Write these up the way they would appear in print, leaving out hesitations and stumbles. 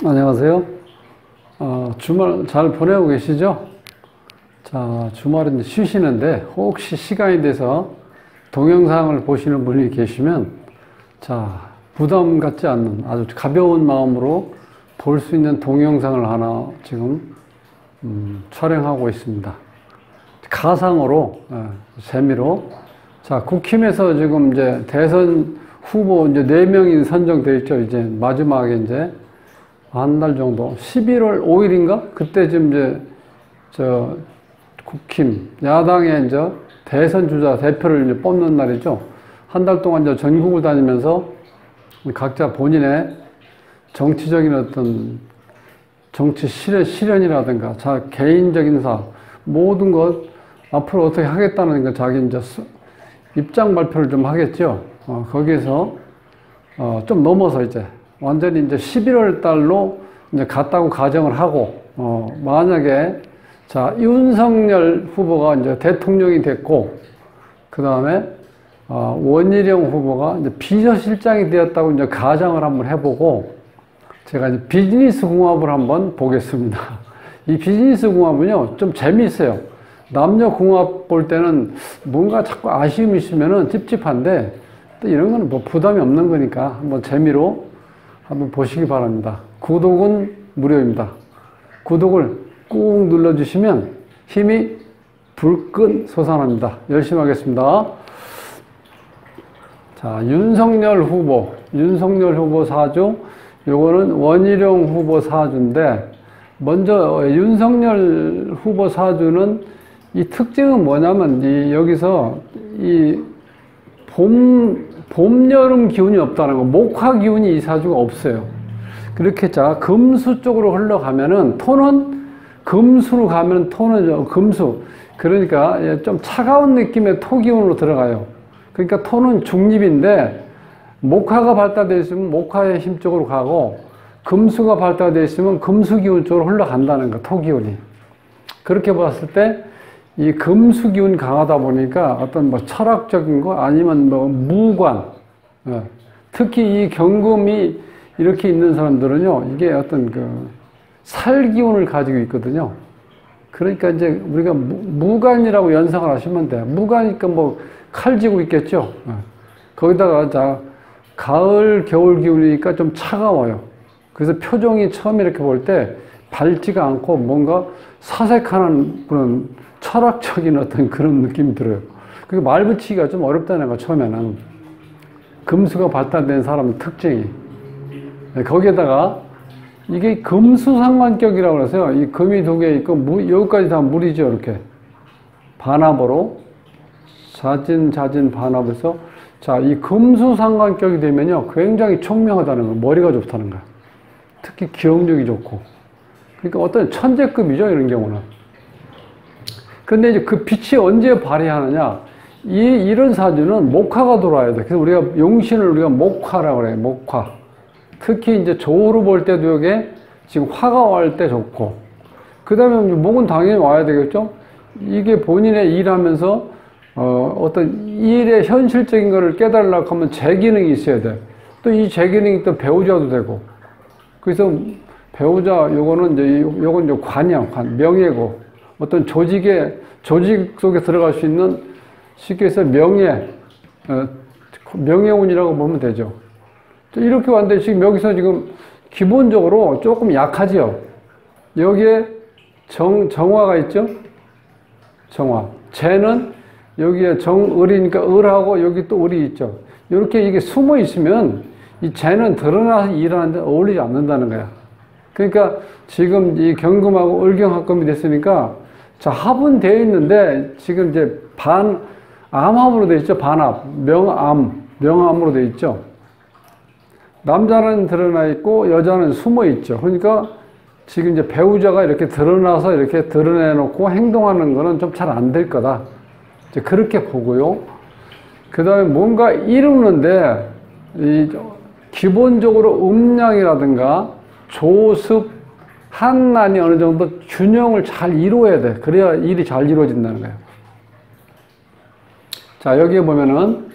안녕하세요. 주말 잘 보내고 계시죠? 자, 주말은 쉬시는데 혹시 시간이 돼서 동영상을 보시는 분이 계시면 자, 부담 갖지 않는 아주 가벼운 마음으로 볼 수 있는 동영상을 하나 지금 촬영하고 있습니다. 가상으로 재미로 자, 국힘에서 지금 이제 대선 후보 이제 4명이 선정되어 있죠. 이제 마지막에 이제 한 달 정도 11월 5일인가 그때쯤 이제 국힘 야당의 이제 대선 주자 대표를 이제 뽑는 날이죠. 한 달 동안 이제 전국을 다니면서 각자 본인의 정치적인 어떤 정치 실현이라든가 자 개인적인 모든 것 앞으로 어떻게 하겠다는 거 자기 이제 입장 발표를 좀 하겠죠. 거기에서 좀 넘어서 이제 완전히 이제 11월 달로 이제 갔다고 가정을 하고, 만약에, 자, 윤석열 후보가 이제 대통령이 됐고, 그 다음에, 원희룡 후보가 이제 비서실장이 되었다고 이제 가정을 한번 해보고, 제가 이제 비즈니스 궁합을 한번 보겠습니다. 이 비즈니스 궁합은요, 좀 재미있어요. 남녀 궁합 볼 때는 뭔가 자꾸 아쉬움이 있으면은 찝찝한데, 또 이런 건 뭐 부담이 없는 거니까 한번 재미로 한번 보시기 바랍니다. 구독은 무료입니다. 구독을 꾹 눌러주시면 힘이 불끈 솟아납니다. 열심히 하겠습니다. 자, 윤석열 후보 사주, 요거는 원희룡 후보 사주인데, 먼저 윤석열 후보 사주는 이 특징은 뭐냐면, 여기서 봄, 여름 기운이 없다는 거, 목화 기운이 이 사주가 없어요. 그렇게 자, 금수 쪽으로 흘러가면은, 톤은, 금수로 가면 톤은 금수. 그러니까 좀 차가운 느낌의 토 기운으로 들어가요. 그러니까 톤은 중립인데, 목화가 발달되어 있으면 목화의 힘 쪽으로 가고, 금수가 발달되어 있으면 금수 기운 쪽으로 흘러간다는 거, 토 기운이. 그렇게 봤을 때, 이 금수 기운이 강하다 보니까 어떤 뭐 철학적인 거 아니면 뭐 무관, 특히 이 경금이 이렇게 있는 사람들은요, 이게 어떤 살 기운을 가지고 있거든요. 그러니까 이제 우리가 무관이라고 연상을 하시면 돼요. 무관이니까 뭐 칼 쥐고 있겠죠. 거기다가 자, 가을, 겨울 기운이니까 좀 차가워요. 그래서 표정이 처음에 이렇게 볼 때 밝지가 않고 뭔가 사색하는 그런 철학적인 어떤 그런 느낌이 들어요. 그게 말 붙이기가 좀 어렵다는 거, 처음에는. 금수가 발달된 사람의 특징이. 거기에다가, 이게 금수상관격이라고 그래서요. 이 금이 2개 있고, 여기까지 다 물이죠, 이렇게. 반합으로. 자진, 반합에서. 자, 이 금수상관격이 되면요. 굉장히 총명하다는 거예요. 머리가 좋다는 거예요. 특히 기억력이 좋고. 그러니까 어떤 천재급이죠, 이런 경우는. 근데 이제 그 빛이 언제 발휘하느냐? 이런 사주는 목화가 들어와야 돼. 그래서 우리가 용신을 목화라고 그래요. 목화. 특히 이제 조로 볼 때도 이게 지금 화가 올 때 좋고. 그 다음에 목은 당연히 와야 되겠죠? 이게 본인의 일하면서, 어떤 일의 현실적인 거를 깨달으려고 하면 재기능이 있어야 돼. 또 이 재기능이 또 배우자도 되고. 그래서 배우자, 요건 이제 관이야, 명예고. 어떤 조직 속에 들어갈 수 있는 쉽게 해서 명예운이라고 보면 되죠. 이렇게 왔는데 지금 여기서 지금 기본적으로 조금 약하죠. 여기에 정화가 있죠. 정화. 재는 여기에 정을이니까 을하고 여기 또 을이 있죠. 이렇게 이게 숨어 있으면 이 재는 드러나서 일하는데 어울리지 않는다는 거야. 그러니까 지금 이 경금하고 을경합금이 됐으니까 자, 합은 되어 있는데, 지금 이제 암합으로 되어 있죠. 반합. 명암으로 되어 있죠. 남자는 드러나 있고, 여자는 숨어 있죠. 그러니까 지금 이제 배우자가 이렇게 드러나서 이렇게 드러내놓고 행동하는 거는 좀 잘 안 될 거다. 이제 그렇게 보고요. 그 다음에 뭔가 이루는데, 기본적으로 음양이라든가 조습, 한난이 어느 정도 균형을 잘 이루어야 돼. 그래야 일이 잘 이루어진다는 거예요. 자, 여기에 보면은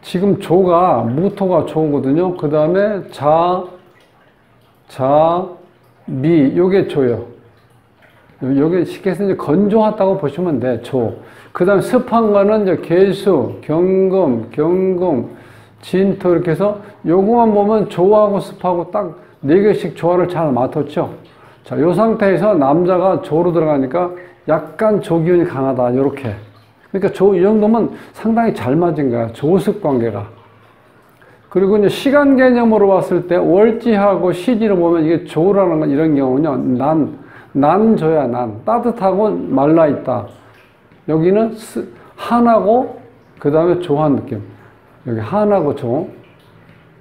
지금 조가, 무토가 조거든요. 그 다음에 자, 미, 요게 조요. 요게 쉽게 해서 이제 건조하다고 보시면 돼, 조. 그 다음에 습한 거는 이제 개수, 경금, 진토 이렇게 해서 요거만 보면 조하고 습하고 딱 4개씩 조화를 잘 맡았죠. 자, 요 상태에서 남자가 조로 들어가니까 약간 조기운이 강하다, 요렇게. 그러니까 이 정도면 상당히 잘 맞은 거야, 조습 관계가. 그리고 이제 시간 개념으로 봤을 때 월지하고 시지로 보면 이게 조라는 건 이런 경우는요, 난조야, 따뜻하고 말라있다. 여기는 한하고 그 다음에 조한 느낌. 여기 한하고 조.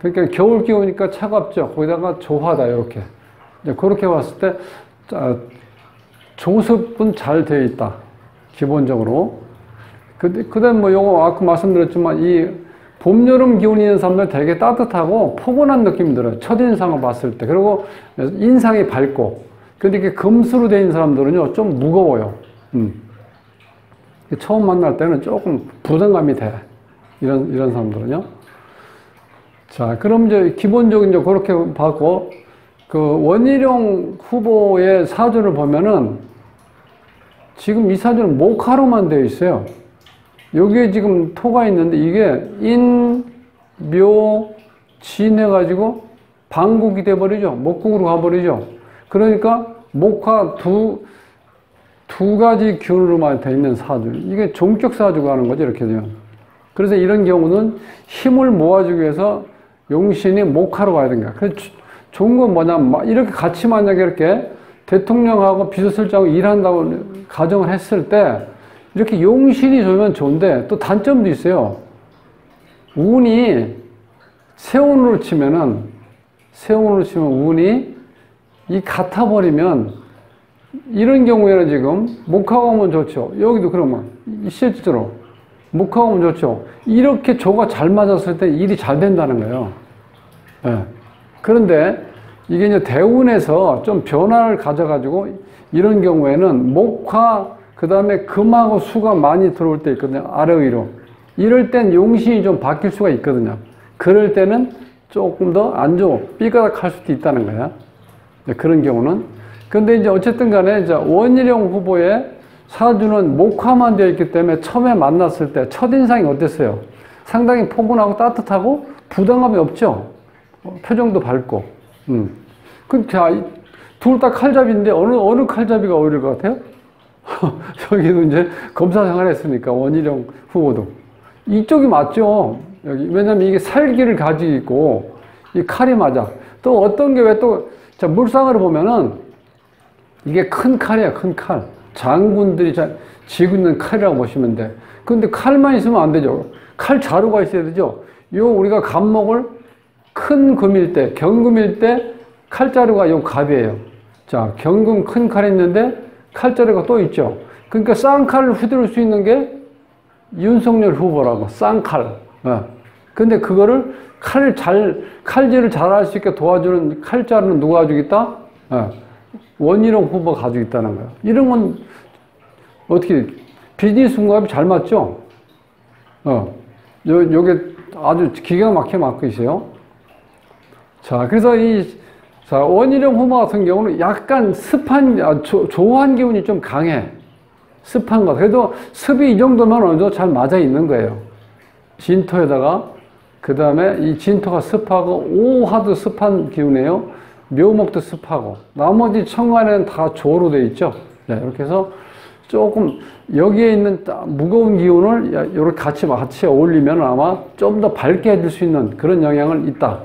그러니까 겨울 기우니까 차갑죠. 거기다가 조하다, 이렇게. 이제 그렇게 봤을 때 조습은 잘 되어 있다, 기본적으로. 그 다음 뭐 요거 아까 말씀드렸지만 이 봄, 여름 기운이 있는 사람들 되게 따뜻하고 포근한 느낌이 들어요. 첫인상을 봤을 때. 그리고 인상이 밝고. 근데 이게 금수로 되어 있는 사람들은요, 좀 무거워요. 처음 만날 때는 조금 부담감이 돼. 이런 사람들은요. 자, 그럼 이제 기본적인 이제 그렇게 봤고, 그 원희룡 후보의 사주를 보면은 지금 이 사주는 목화로만 되어 있어요. 여기에 지금 토가 있는데 이게 인, 묘, 진 해가지고 방국이 돼버리죠. 목국으로 가버리죠. 그러니까 목화 두 가지 기운으로만 되어 있는 사주. 이게 종격 사주가 하는 거죠, 이렇게 되면. 그래서 이런 경우는 힘을 모아주기 위해서 용신이 목화로 가야 된다. 그래서 좋은 건 뭐냐면, 이렇게 같이 만약에 이렇게 대통령하고 비서실장하고 일한다고 가정을 했을 때, 이렇게 용신이 좋으면 좋은데, 또 단점도 있어요. 운이, 세운으로 치면 운이 이 같아버리면, 이런 경우에는 지금, 목화가 오면 좋죠. 여기도 그러면, 실제로. 목화가 오면 좋죠. 이렇게 조가 잘 맞았을 때 일이 잘 된다는 거예요. 네. 그런데, 이게 이제 대운에서 좀 변화를 가져가지고, 이런 경우에는 목화, 그 다음에 금하고 수가 많이 들어올 때 있거든요. 아래 위로. 이럴 땐 용신이 좀 바뀔 수가 있거든요. 그럴 때는 조금 더 안 좋고 삐까닥할 수도 있다는 거야. 그런 경우는. 근데 이제 어쨌든 간에 이제 원희룡 후보의 사주는 목화만 되어 있기 때문에 처음에 만났을 때 첫인상이 어땠어요? 상당히 포근하고 따뜻하고 부담감이 없죠? 표정도 밝고. 둘 다 칼잡이인데 어느 칼잡이가 어울릴 것 같아요? 여기도 이제 검사 생활을 했으니까, 원희룡 후보도. 이쪽이 맞죠. 여기. 왜냐면 이게 살기를 가지고 있고, 이 칼이 맞아. 또 어떤 게 왜 또, 자, 물상으로 보면은, 이게 큰 칼이야, 큰 칼. 장군들이 쥐고 있는 칼이라고 보시면 돼. 근데 칼만 있으면 안 되죠. 칼 자루가 있어야 되죠. 우리가 갑목을 큰 금일 때, 경금일 때, 칼자루가 요 갑이에요. 자, 경금 큰 칼이 있는데, 칼자루가 또 있죠. 그러니까 쌍칼을 휘두를 수 있는 게 윤석열 후보라고, 쌍칼. 근데 그거를 칼질을 잘 할 수 있게 도와주는 칼자루는 누가 가지고 있다? 원희룡 후보가 가지고 있다는 거예요. 이런 건 어떻게, 비즈니스 궁합이 잘 맞죠? 요게 아주 기가 막히게 맞고 있어요. 자, 그래서 자, 원희룡 후보 같은 경우는 약간 조한 기운이 좀 강해. 습한 거. 그래도 습이 이 정도면 어느 정도 잘 맞아 있는 거예요. 진토에다가, 그 다음에 이 진토가 습하고, 오화도 습한 기운이에요. 묘목도 습하고. 나머지 천간에는 다 조로 되어 있죠. 네, 이렇게 해서 조금 여기에 있는 무거운 기운을 이렇게 같이 어울리면 아마 좀 더 밝게 해줄 수 있는 그런 영향을 있다.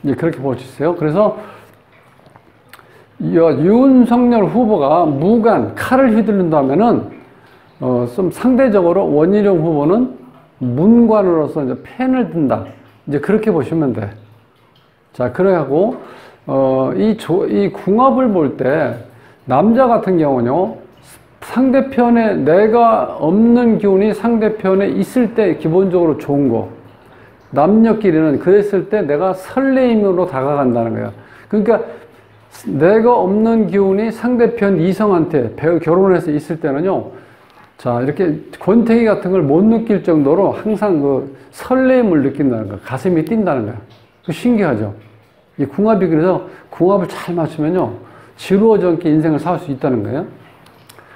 이제 그렇게 볼 수 있어요. 그래서 윤석열 후보가 무관, 칼을 휘두른다면은, 좀 상대적으로 원희룡 후보는 문관으로서 이제 펜을 든다. 이제 그렇게 보시면 돼. 자, 그래갖고, 이 궁합을 볼 때, 남자 같은 경우는요, 상대편에 내가 없는 기운이 상대편에 있을 때 기본적으로 좋은 거. 남녀끼리는 그랬을 때 내가 설레임으로 다가간다는 거예요. 그러니까, 내가 없는 기운이 상대편 이성한테 결혼해서 있을 때는요, 자, 이렇게 권태기 같은 걸 못 느낄 정도로 항상 그 설렘을 느낀다는 거예요. 가슴이 뛴다는 거예요. 그 신기하죠? 이 궁합이 그래서 궁합을 잘 맞추면요. 지루하지 않게 인생을 살 수 있다는 거예요.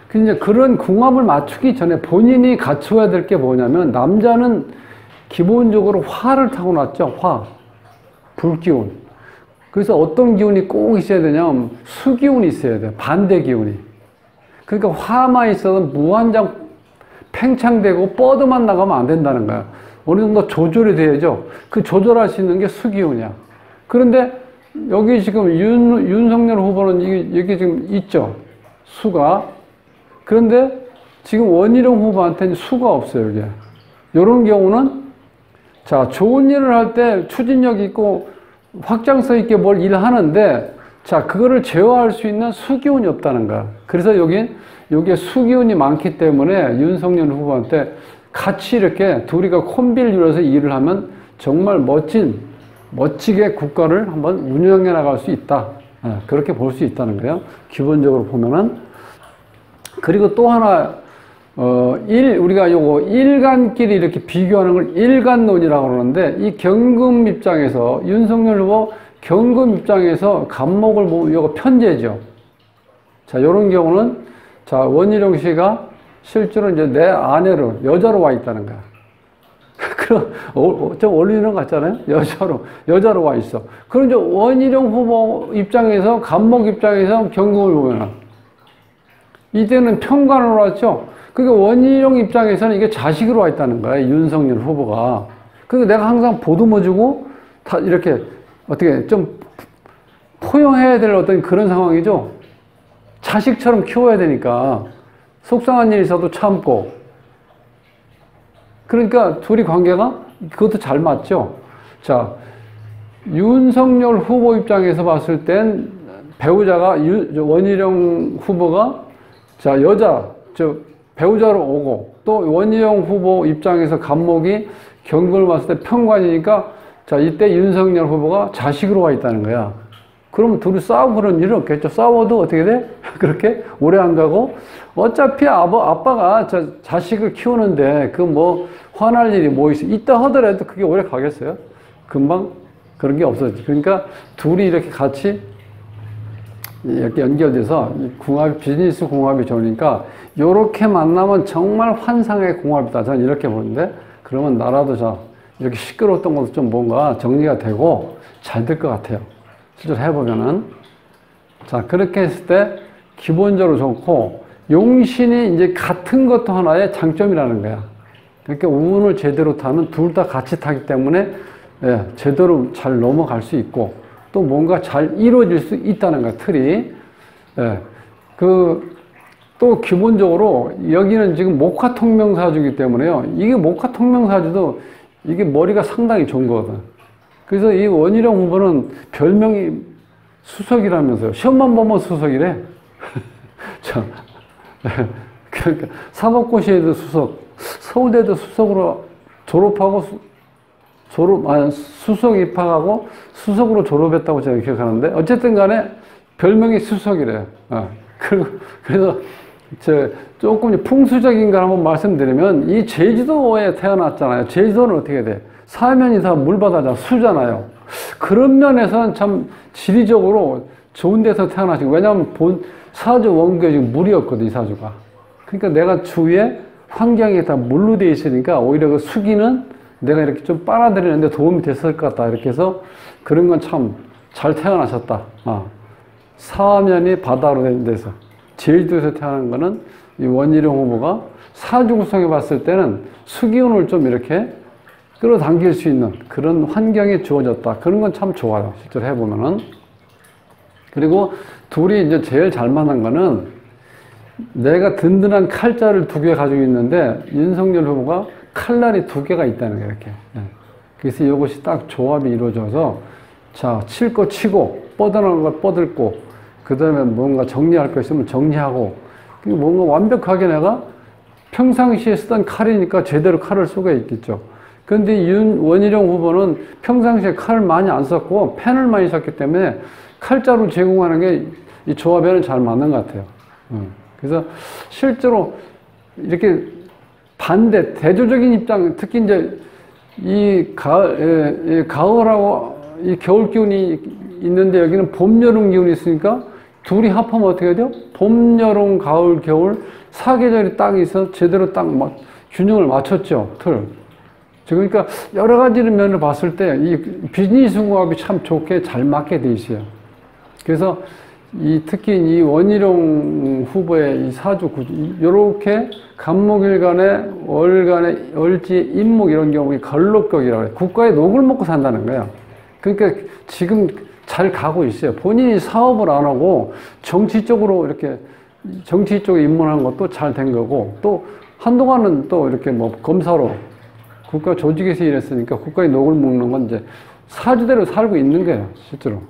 근데 그런 궁합을 맞추기 전에 본인이 갖춰야 될 게 뭐냐면 남자는 기본적으로 화를 타고났죠. 화. 불기운. 그래서 어떤 기운이 꼭 있어야 되냐면 수기운이 있어야 돼요. 반대 기운이. 그러니까 화만 있어도 무한정 팽창되고 뻗어만 나가면 안 된다는 거야. 어느 정도 조절이 돼야죠. 그 조절할 수 있는 게 수기운이야. 그런데 여기 지금 윤석열 후보는 이게 지금 있죠. 수가. 그런데 지금 원희룡 후보한테는 수가 없어요. 이게. 이런 경우는 자, 좋은 일을 할 때 추진력 있고 확장성 있게 뭘 일하는데 자, 그거를 제어할 수 있는 수기운이 없다는 거야. 그래서 여기에 수기운이 많기 때문에 윤석열 후보한테 같이 이렇게 둘이가 콤비를 이뤄서 일을 하면 정말 멋지게 국가를 한번 운영해 나갈 수 있다. 그렇게 볼 수 있다는 거예요. 기본적으로 보면은. 그리고 또 하나, 우리가 요거 일간끼리 이렇게 비교하는 걸 일간론이라고 그러는데, 이 경금 입장에서, 윤석열 후보 경금 입장에서 간목을 보면 요거 편제죠. 자, 요런 경우는, 자, 원희룡 씨가 실제로 이제 내 아내로, 여자로 와 있다는 거야. 그럼, 좀 어울리는 것 같잖아요? 여자로 와 있어. 그럼 이제 원희룡 후보 입장에서, 간목 입장에서 경금을 보면은, 이때는 평관으로 왔죠? 그러니까 원희룡 입장에서는 이게 자식으로 와 있다는 거야, 윤석열 후보가. 그러니까 내가 항상 보듬어주고, 다 이렇게, 어떻게 좀 포용해야 될 어떤 그런 상황이죠? 자식처럼 키워야 되니까, 속상한 일 있어도 참고. 그러니까 둘이 관계가 그것도 잘 맞죠? 자, 윤석열 후보 입장에서 봤을 땐 배우자가 원희룡 후보가 자, 배우자로 오고, 또 원희룡 후보 입장에서 간목이 경금을 봤을 때 평관이니까, 자, 이때 윤석열 후보가 자식으로 와 있다는 거야. 그러면 둘이 싸우고 그런 일은 없겠죠. 싸워도 어떻게 돼? 그렇게 오래 안 가고, 어차피 아빠가 자식을 키우는데, 화날 일이 뭐 있어. 있다 하더라도 그게 오래 가겠어요? 금방 그런 게 없어지죠. 그러니까 둘이 이렇게 같이 이렇게 연결돼서 비즈니스 궁합이 좋으니까 요렇게 만나면 정말 환상의 궁합이다. 저는 이렇게 보는데 그러면 나라도 이렇게 시끄러웠던 것도 좀 뭔가 정리가 되고 잘 될 것 같아요. 실제로 해보면은. 자, 그렇게 했을 때 기본적으로 좋고 용신이 이제 같은 것도 하나의 장점이라는 거야. 그러니까 운을 제대로 타면 둘 다 같이 타기 때문에 제대로 잘 넘어갈 수 있고 또 뭔가 잘 이루어질 수 있다는 거야, 틀이. 또 기본적으로 여기는 지금 목화통명사주이기 때문에요. 이게 목화통명사주도 이게 머리가 상당히 좋은 거거든. 그래서 이 원희룡 후보는 별명이 수석이라면서요. 시험만 보면 수석이래. 자, 그러니까 사법고시에도 수석, 서울대도 수석으로 졸업하고 수석 입학하고 수석으로 졸업했다고 제가 기억하는데, 어쨌든 간에 별명이 수석이래요. 그래서 조금 풍수적인 걸 한번 말씀드리면, 이 제주도에 태어났잖아요. 제주도는 어떻게 돼? 사면이 다 물바다잖아. 수잖아요. 그런 면에서는 참 지리적으로 좋은 데서 태어나신 거예요. 왜냐하면 사주 원국에 지금 물이었거든, 이 사주가. 그러니까 내가 주위에 환경이 다 물로 돼 있으니까 오히려 그 수기는 내가 이렇게 좀 빨아들이는데 도움이 됐을 것 같다. 이렇게 해서 그런 건 참 잘 태어나셨다. 사면이 바다로 된 데서. 제주도에서 태어난 거는 이 원희룡 후보가 사주 구성해 봤을 때는 수기운을 좀 이렇게 끌어당길 수 있는 그런 환경이 주어졌다. 그런 건 참 좋아요. 실제로 해보면은. 그리고 둘이 이제 제일 잘 만난 거는 내가 든든한 칼자를 2개 가지고 있는데 윤석열 후보가 칼날이 2개가 있다는 거예요, 이렇게. 그래서 이것이 딱 조합이 이루어져서, 자, 칠 거 치고, 뻗어나온 걸 뻗을고, 그 다음에 뭔가 정리할 거 있으면 정리하고, 뭔가 완벽하게 내가 평상시에 쓰던 칼이니까 제대로 칼을 쓰고 있겠죠. 그런데 원희룡 후보는 평상시에 칼을 많이 안 썼고, 펜을 많이 썼기 때문에 칼자루 제공하는 게 이 조합에는 잘 맞는 것 같아요. 그래서 실제로 이렇게 대조적인 입장, 특히 이제 이 가을하고 이 겨울 기운이 있는데 여기는 봄, 여름 기운이 있으니까 둘이 합하면 어떻게 돼요? 봄, 여름, 가을, 겨울 사계절이 딱 있어 제대로 딱 균형을 맞췄죠. 틀. 그러니까 여러 가지 면을 봤을 때 이 비즈니스 궁합이 참 좋게 잘 맞게 돼 있어요. 그래서 특히 이 원희룡 후보의 이 사주 구조, 요렇게 간목일간에 월간에 을지 임목 이런 경우에 걸록격이라고 해요. 국가의 녹을 먹고 산다는 거예요. 그러니까 지금 잘 가고 있어요. 본인이 사업을 안 하고 정치 쪽으로 이렇게 정치 쪽에 입문한 것도 잘 된 거고, 또 한동안은 또 이렇게 뭐 검사로 국가 조직에서 일했으니까 국가의 녹을 먹는 건 이제 사주대로 살고 있는 거예요, 실제로.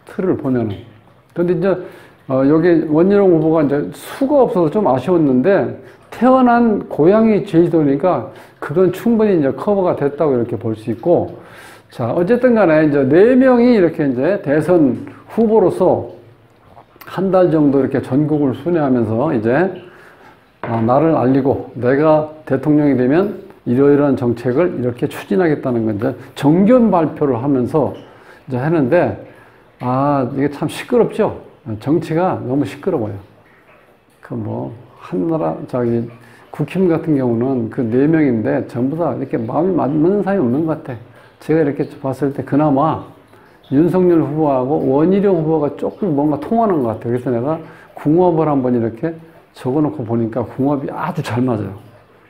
틀을 보면은. 근데 이제, 여기 원희룡 후보가 이제 수가 없어서 좀 아쉬웠는데, 태어난 고향이 제주도니까 그건 충분히 이제 커버가 됐다고 이렇게 볼 수 있고, 자, 어쨌든 간에 이제 4명이 이렇게 이제 대선 후보로서 한 달 정도 이렇게 전국을 순회하면서 이제, 나를 알리고 내가 대통령이 되면 이러이러한 정책을 이렇게 추진하겠다는 건 이제 정견 발표를 하면서 이제 하는데, 이게 참 시끄럽죠? 정치가 너무 시끄러워요. 한나라, 국힘 같은 경우는 그 4명인데 전부 다 이렇게 마음이 맞는 사람이 없는 것 같아. 제가 이렇게 봤을 때 그나마 윤석열 후보하고 원희룡 후보가 조금 뭔가 통하는 것 같아요. 그래서 내가 궁합을 한번 이렇게 적어놓고 보니까 궁합이 아주 잘 맞아요.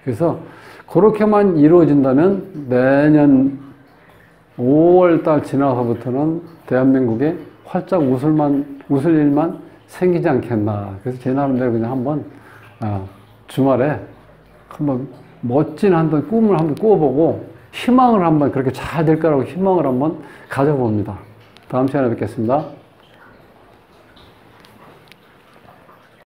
그래서 그렇게만 이루어진다면 내년 5월달 지나서부터는 대한민국에 활짝 웃을 일만 생기지 않겠나. 그래서 제 나름대로 그냥 한번 주말에 한번 멋진 꿈을 한번 꾸어보고 희망을 한번 그렇게 잘 될 거라고 희망을 한번 가져봅니다. 다음 시간에 뵙겠습니다.